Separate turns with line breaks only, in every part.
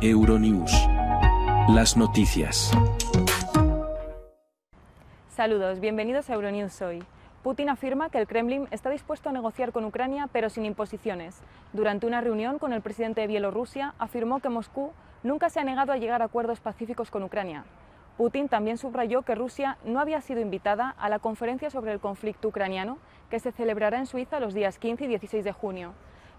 Euronews. Las noticias.
Saludos, bienvenidos a Euronews hoy. Putin afirma que el Kremlin está dispuesto a negociar con Ucrania, pero sin imposiciones. Durante una reunión con el presidente de Bielorrusia, afirmó que Moscú nunca se ha negado a llegar a acuerdos pacíficos con Ucrania. Putin también subrayó que Rusia no había sido invitada a la conferencia sobre el conflicto ucraniano, que se celebrará en Suiza los días 15 y 16 de junio.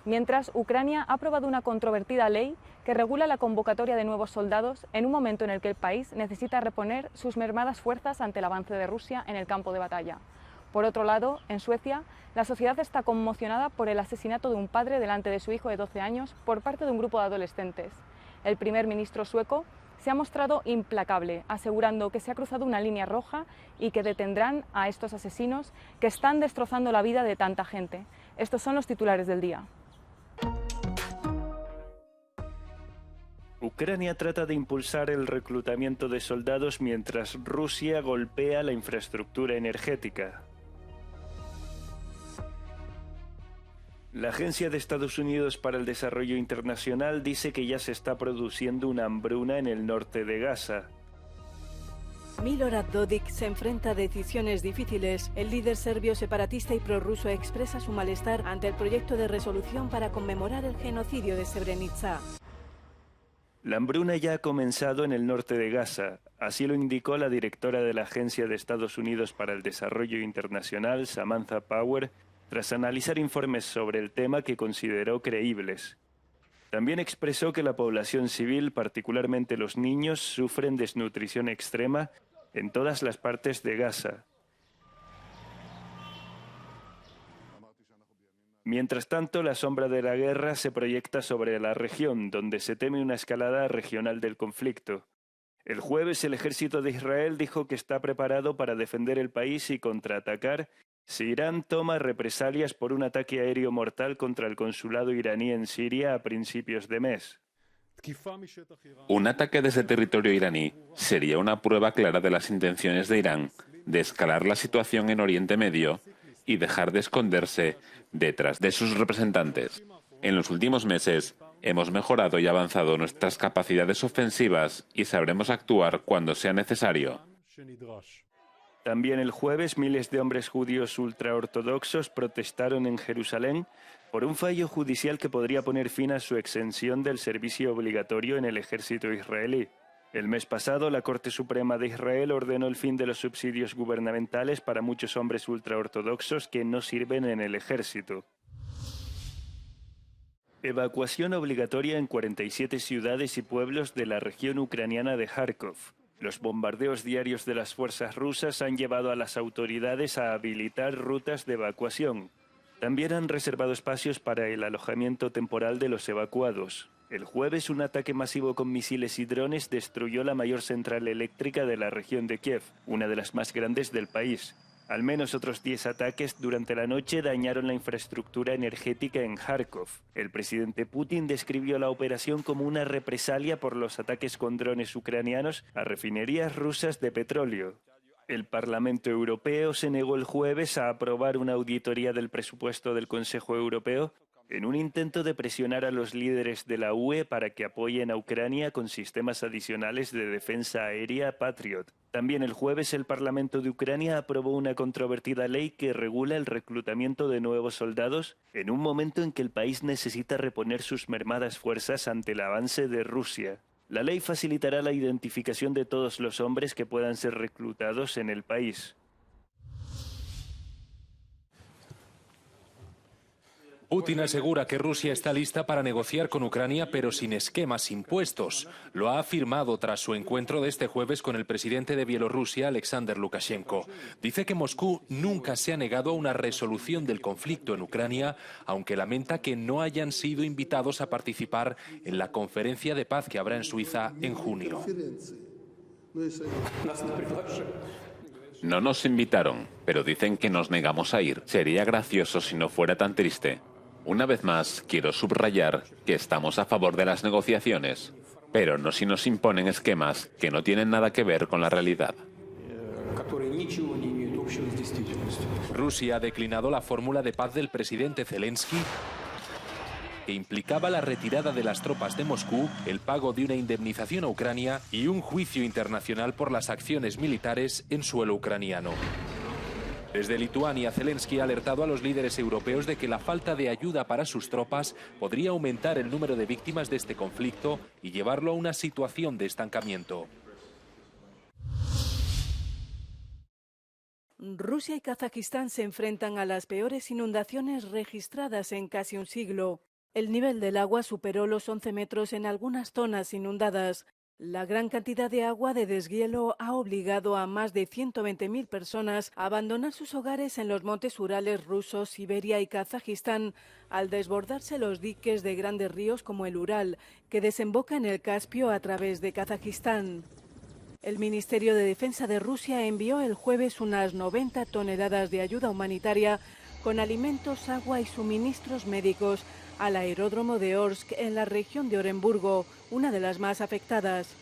Mientras, Ucrania ha aprobado una controvertida ley que regula la convocatoria de nuevos soldados en un momento en el que el país necesita reponer sus mermadas fuerzas ante el avance de Rusia en el campo de batalla. Por otro lado, en Suecia, la sociedad está conmocionada por el asesinato de un padre delante de su hijo de 12 años por parte de un grupo de adolescentes. El primer ministro sueco se ha mostrado implacable, asegurando que se ha cruzado una línea roja y que detendrán a estos asesinos que están destrozando la vida de tanta gente. Estos son los titulares del día.
Ucrania trata de impulsar el reclutamiento de soldados mientras Rusia golpea la infraestructura energética. La Agencia de Estados Unidos para el Desarrollo Internacional dice que ya se está produciendo una hambruna en el norte de Gaza.
Milorad Dodik se enfrenta a decisiones difíciles. El líder serbio separatista y prorruso expresa su malestar ante el proyecto de resolución para conmemorar el genocidio de Srebrenica.
La hambruna ya ha comenzado en el norte de Gaza, así lo indicó la directora de la Agencia de Estados Unidos para el Desarrollo Internacional, Samantha Power, tras analizar informes sobre el tema que consideró creíbles. También expresó que la población civil, particularmente los niños, sufren desnutrición extrema en todas las partes de Gaza. Mientras tanto, la sombra de la guerra se proyecta sobre la región, donde se teme una escalada regional del conflicto. El jueves, el ejército de Israel dijo que está preparado para defender el país y contraatacar si Irán toma represalias por un ataque aéreo mortal contra el consulado iraní en Siria a principios de mes.
Un ataque desde territorio iraní sería una prueba clara de las intenciones de Irán de escalar la situación en Oriente Medio y dejar de esconderse detrás de sus representantes. En los últimos meses hemos mejorado y avanzado nuestras capacidades ofensivas y sabremos actuar cuando sea necesario.
También el jueves, miles de hombres judíos ultraortodoxos protestaron en Jerusalén por un fallo judicial que podría poner fin a su exención del servicio obligatorio en el ejército israelí. El mes pasado, la Corte Suprema de Israel ordenó el fin de los subsidios gubernamentales para muchos hombres ultraortodoxos que no sirven en el ejército. Evacuación obligatoria en 47 ciudades y pueblos de la región ucraniana de Kharkov. Los bombardeos diarios de las fuerzas rusas han llevado a las autoridades a habilitar rutas de evacuación. También han reservado espacios para el alojamiento temporal de los evacuados. El jueves, un ataque masivo con misiles y drones destruyó la mayor central eléctrica de la región de Kiev, una de las más grandes del país. Al menos otros 10 ataques durante la noche dañaron la infraestructura energética en Kharkov. El presidente Putin describió la operación como una represalia por los ataques con drones ucranianos a refinerías rusas de petróleo. El Parlamento Europeo se negó el jueves a aprobar una auditoría del presupuesto del Consejo Europeo en un intento de presionar a los líderes de la UE para que apoyen a Ucrania con sistemas adicionales de defensa aérea Patriot. También el jueves el Parlamento de Ucrania aprobó una controvertida ley que regula el reclutamiento de nuevos soldados en un momento en que el país necesita reponer sus mermadas fuerzas ante el avance de Rusia. La ley facilitará la identificación de todos los hombres que puedan ser reclutados en el país.
Putin asegura que Rusia está lista para negociar con Ucrania, pero sin esquemas impuestos. Lo ha afirmado tras su encuentro de este jueves con el presidente de Bielorrusia, Alexander Lukashenko. Dice que Moscú nunca se ha negado a una resolución del conflicto en Ucrania, aunque lamenta que no hayan sido invitados a participar en la conferencia de paz que habrá en Suiza en junio.
No nos invitaron, pero dicen que nos negamos a ir. Sería gracioso si no fuera tan triste. Una vez más, quiero subrayar que estamos a favor de las negociaciones, pero no si nos imponen esquemas que no tienen nada que ver con la realidad.
Rusia ha declinado la fórmula de paz del presidente Zelensky que implicaba la retirada de las tropas de Moscú, el pago de una indemnización a Ucrania y un juicio internacional por las acciones militares en suelo ucraniano. Desde Lituania, Zelensky ha alertado a los líderes europeos de que la falta de ayuda para sus tropas podría aumentar el número de víctimas de este conflicto y llevarlo a una situación de estancamiento.
Rusia y Kazajistán se enfrentan a las peores inundaciones registradas en casi un siglo. El nivel del agua superó los 11 metros en algunas zonas inundadas. La gran cantidad de agua de deshielo ha obligado a más de 120.000 personas a abandonar sus hogares en los montes Urales rusos, Siberia y Kazajistán, al desbordarse los diques de grandes ríos como el Ural, que desemboca en el Caspio a través de Kazajistán. El Ministerio de Defensa de Rusia envió el jueves unas 90 toneladas de ayuda humanitaria con alimentos, agua y suministros médicos al aeródromo de Orsk en la región de Oremburgo, una de las más afectadas.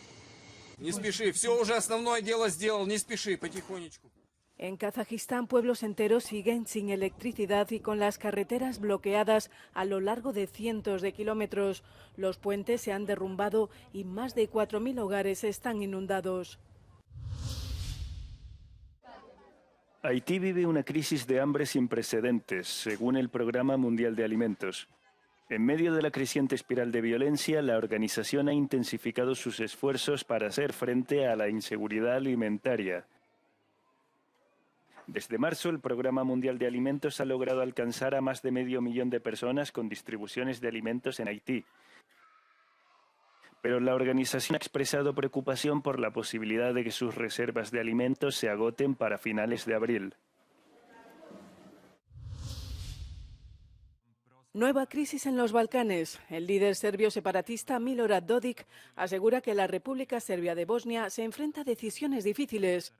En Kazajistán, pueblos enteros siguen sin electricidad y con las carreteras bloqueadas a lo largo de cientos de kilómetros. Los puentes se han derrumbado y más de 4.000 hogares están inundados.
Haití vive una crisis de hambre sin precedentes, según el Programa Mundial de Alimentos. En medio de la creciente espiral de violencia, la organización ha intensificado sus esfuerzos para hacer frente a la inseguridad alimentaria. Desde marzo, el Programa Mundial de Alimentos ha logrado alcanzar a más de 500.000 de personas con distribuciones de alimentos en Haití. Pero la organización ha expresado preocupación por la posibilidad de que sus reservas de alimentos se agoten para finales de abril.
Nueva crisis en los Balcanes. El líder serbio separatista Milorad Dodik asegura que la República Serbia de Bosnia se enfrenta a decisiones difíciles.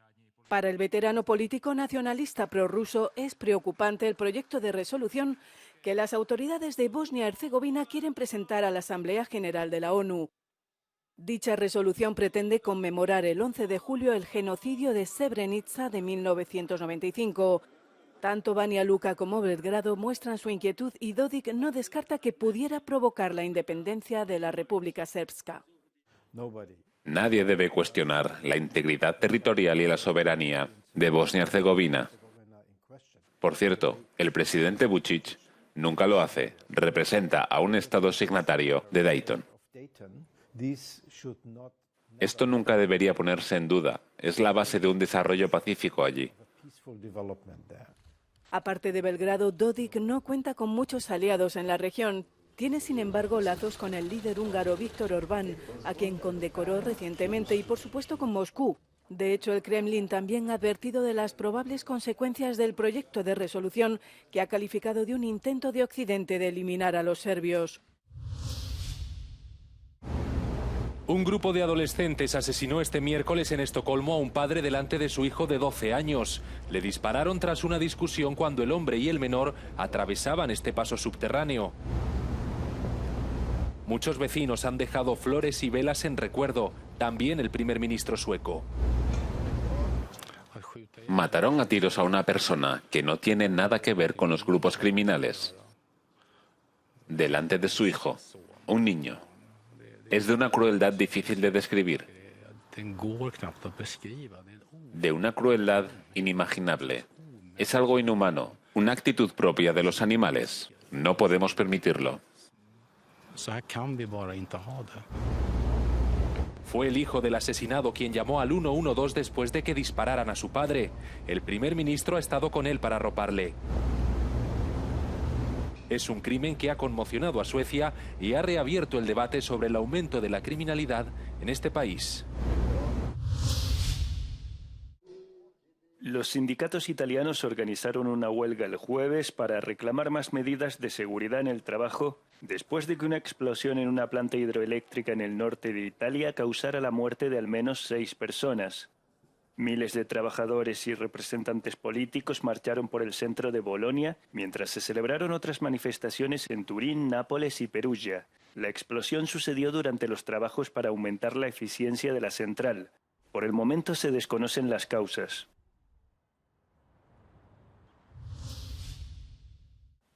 Para el veterano político nacionalista prorruso es preocupante el proyecto de resolución que las autoridades de Bosnia-Herzegovina quieren presentar a la Asamblea General de la ONU. Dicha resolución pretende conmemorar el 11 de julio el genocidio de Srebrenica de 1995. Tanto Banja Luka como Belgrado muestran su inquietud y Dodik no descarta que pudiera provocar la independencia de la República Srpska.
Nadie debe cuestionar la integridad territorial y la soberanía de Bosnia-Herzegovina. Por cierto, el presidente Vučić nunca lo hace. Representa a un Estado signatario de Dayton. Esto nunca debería ponerse en duda. Es la base de un desarrollo pacífico allí.
Aparte de Belgrado, Dodik no cuenta con muchos aliados en la región. Tiene, sin embargo, lazos con el líder húngaro Viktor Orbán, a quien condecoró recientemente, y por supuesto con Moscú. De hecho, el Kremlin también ha advertido de las probables consecuencias del proyecto de resolución que ha calificado de un intento de Occidente de eliminar a los serbios.
Un grupo de adolescentes asesinó este miércoles en Estocolmo a un padre delante de su hijo de 12 años. Le dispararon tras una discusión cuando el hombre y el menor atravesaban este paso subterráneo. Muchos vecinos han dejado flores y velas en recuerdo, también el primer ministro sueco.
Mataron a tiros a una persona que no tiene nada que ver con los grupos criminales. Delante de su hijo, un niño. Es de una crueldad difícil de describir. De una crueldad inimaginable. Es algo inhumano, una actitud propia de los animales. No podemos permitirlo.
Fue el hijo del asesinado quien llamó al 112 después de que dispararan a su padre. El primer ministro ha estado con él para arroparle. Es un crimen que ha conmocionado a Suecia y ha reabierto el debate sobre el aumento de la criminalidad en este país.
Los sindicatos italianos organizaron una huelga el jueves para reclamar más medidas de seguridad en el trabajo después de que una explosión en una planta hidroeléctrica en el norte de Italia causara la muerte de al menos 6 personas. Miles de trabajadores y representantes políticos marcharon por el centro de Bolonia, mientras se celebraron otras manifestaciones en Turín, Nápoles y Perugia. La explosión sucedió durante los trabajos para aumentar la eficiencia de la central. Por el momento se desconocen las causas.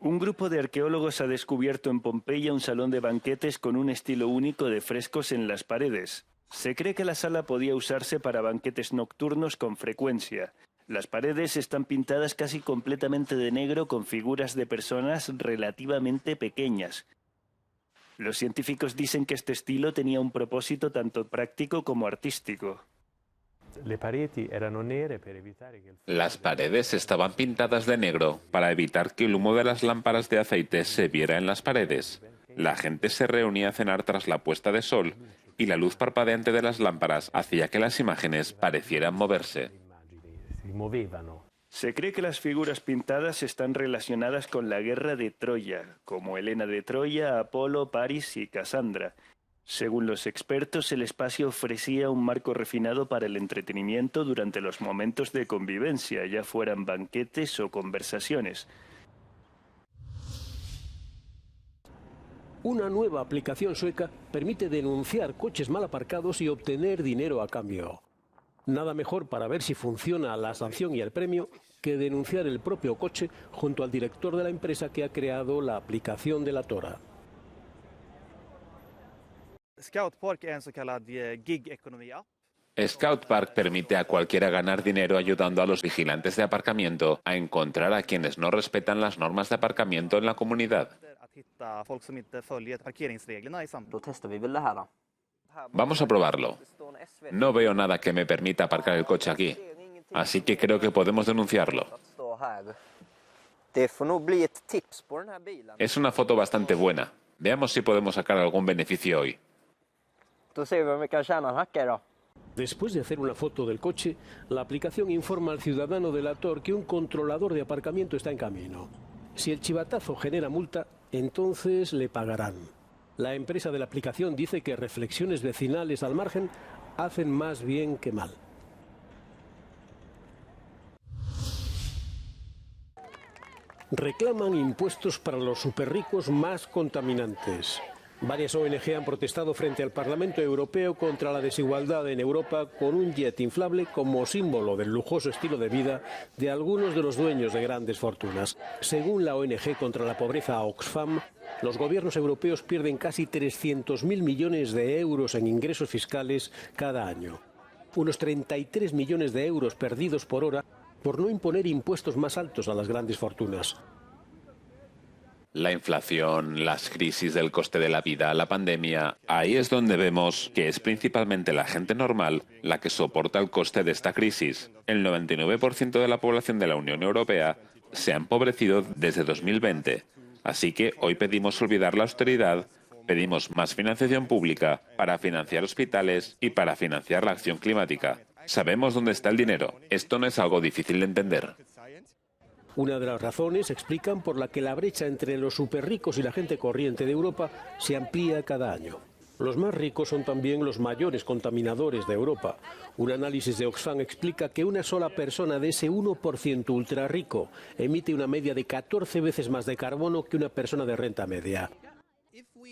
Un grupo de arqueólogos ha descubierto en Pompeya un salón de banquetes con un estilo único de frescos en las paredes. Se cree que la sala podía usarse para banquetes nocturnos con frecuencia. Las paredes están pintadas casi completamente de negro con figuras de personas relativamente pequeñas. Los científicos dicen que este estilo tenía un propósito tanto práctico como artístico.
Las paredes estaban pintadas de negro para evitar que el humo de las lámparas de aceite se viera en las paredes. La gente se reunía a cenar tras la puesta de sol y la luz parpadeante de las lámparas hacía que las imágenes parecieran moverse.
Se cree que las figuras pintadas están relacionadas con la guerra de Troya, como Helena de Troya, Apolo, Paris y Casandra. Según los expertos, el espacio ofrecía un marco refinado para el entretenimiento durante los momentos de convivencia, ya fueran banquetes o conversaciones.
Una nueva aplicación sueca permite denunciar coches mal aparcados y obtener dinero a cambio. Nada mejor para ver si funciona la sanción y el premio que denunciar el propio coche junto al director de la empresa que ha creado la aplicación de la Tora.
Scout Park es una gig-economy app.
Scout Park permite a cualquiera ganar dinero ayudando a los vigilantes de aparcamiento a encontrar a quienes no respetan las normas de aparcamiento en la comunidad. Vamos a probarlo. No veo nada que me permita aparcar el coche aquí, así que creo que podemos denunciarlo. Es una foto bastante buena. Veamos si podemos sacar algún beneficio hoy.
Después de hacer una foto del coche, la aplicación informa al ciudadano delator que un controlador de aparcamiento está en camino. Si el chivatazo genera multa, entonces le pagarán. La empresa de la aplicación dice que reflexiones vecinales al margen hacen más bien que mal. Reclaman impuestos para los superricos más contaminantes. Varias ONG han protestado frente al Parlamento Europeo contra la desigualdad en Europa con un jet inflable como símbolo del lujoso estilo de vida de algunos de los dueños de grandes fortunas. Según la ONG contra la pobreza Oxfam, los gobiernos europeos pierden casi 300.000 millones de euros en ingresos fiscales cada año. Unos 33 millones de euros perdidos por hora por no imponer impuestos más altos a las grandes fortunas.
La inflación, las crisis del coste de la vida, la pandemia, ahí es donde vemos que es principalmente la gente normal la que soporta el coste de esta crisis. El 99% de la población de la Unión Europea se ha empobrecido desde 2020. Así que hoy pedimos olvidar la austeridad, pedimos más financiación pública para financiar hospitales y para financiar la acción climática. Sabemos dónde está el dinero. Esto no es algo difícil de entender.
Una de las razones explican por la que la brecha entre los superricos y la gente corriente de Europa se amplía cada año. Los más ricos son también los mayores contaminadores de Europa. Un análisis de Oxfam explica que una sola persona de ese 1% ultra rico emite una media de 14 veces más de carbono que una persona de renta media.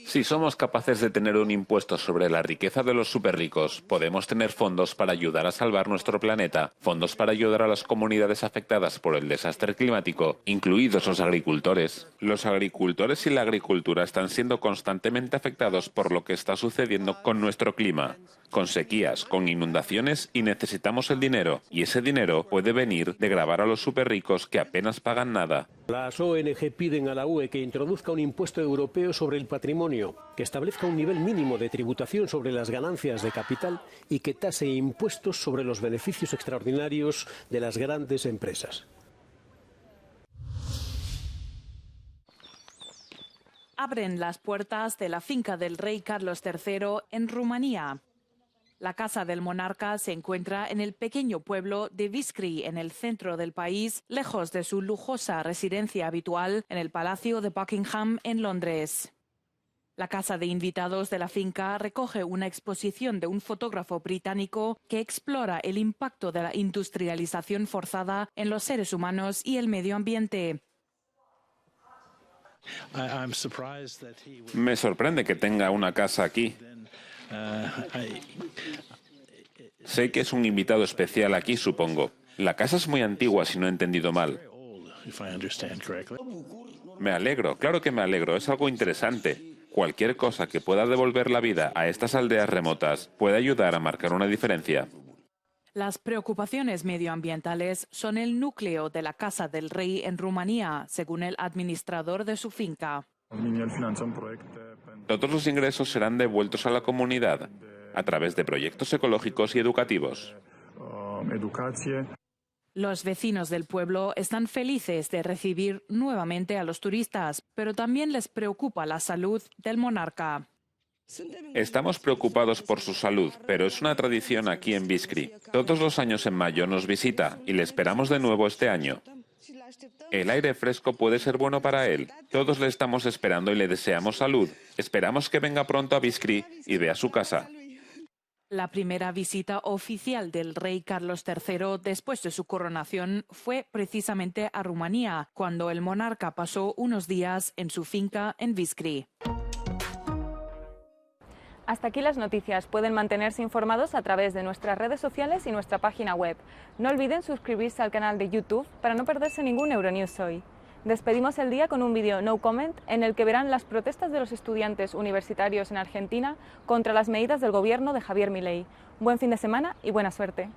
Si somos capaces de tener un impuesto sobre la riqueza de los superricos, podemos tener fondos para ayudar a salvar nuestro planeta, fondos para ayudar a las comunidades afectadas por el desastre climático, incluidos los agricultores. Los agricultores y la agricultura están siendo constantemente afectados por lo que está sucediendo con nuestro clima, con sequías, con inundaciones y necesitamos el dinero. Y ese dinero puede venir de gravar a los superricos que apenas pagan nada.
Las ONG piden a la UE que introduzca un impuesto europeo sobre el patrimonio, que establezca un nivel mínimo de tributación sobre las ganancias de capital y que tase impuestos sobre los beneficios extraordinarios de las grandes empresas.
Abren las puertas de la finca del rey Carlos III en Rumanía. La casa del monarca se encuentra en el pequeño pueblo de Viscri, en el centro del país, lejos de su lujosa residencia habitual en el Palacio de Buckingham en Londres. La casa de invitados de la finca recoge una exposición de un fotógrafo británico que explora el impacto de la industrialización forzada en los seres humanos y el medio ambiente.
Me sorprende que tenga una casa aquí. Sé que es un invitado especial aquí, supongo. La casa es muy antigua, si no he entendido mal. Me alegro, claro que me alegro, es algo interesante. Cualquier cosa que pueda devolver la vida a estas aldeas remotas puede ayudar a marcar una diferencia.
Las preocupaciones medioambientales son el núcleo de la Casa del Rey en Rumanía, según el administrador de su finca.
Todos los ingresos serán devueltos a la comunidad a través de proyectos ecológicos y educativos.
Los vecinos del pueblo están felices de recibir nuevamente a los turistas, pero también les preocupa la salud del monarca.
Estamos preocupados por su salud, pero es una tradición aquí en Viskri. Todos los años en mayo nos visita y le esperamos de nuevo este año. El aire fresco puede ser bueno para él. Todos le estamos esperando y le deseamos salud. Esperamos que venga pronto a Viskri y vea su casa.
La primera visita oficial del rey Carlos III después de su coronación fue precisamente a Rumanía, cuando el monarca pasó unos días en su finca en Viskri.
Hasta aquí las noticias. Pueden mantenerse informados a través de nuestras redes sociales y nuestra página web. No olviden suscribirse al canal de YouTube para no perderse ningún Euronews Hoy. Despedimos el día con un vídeo no comment en el que verán las protestas de los estudiantes universitarios en Argentina contra las medidas del gobierno de Javier Milei. Buen fin de semana y buena suerte.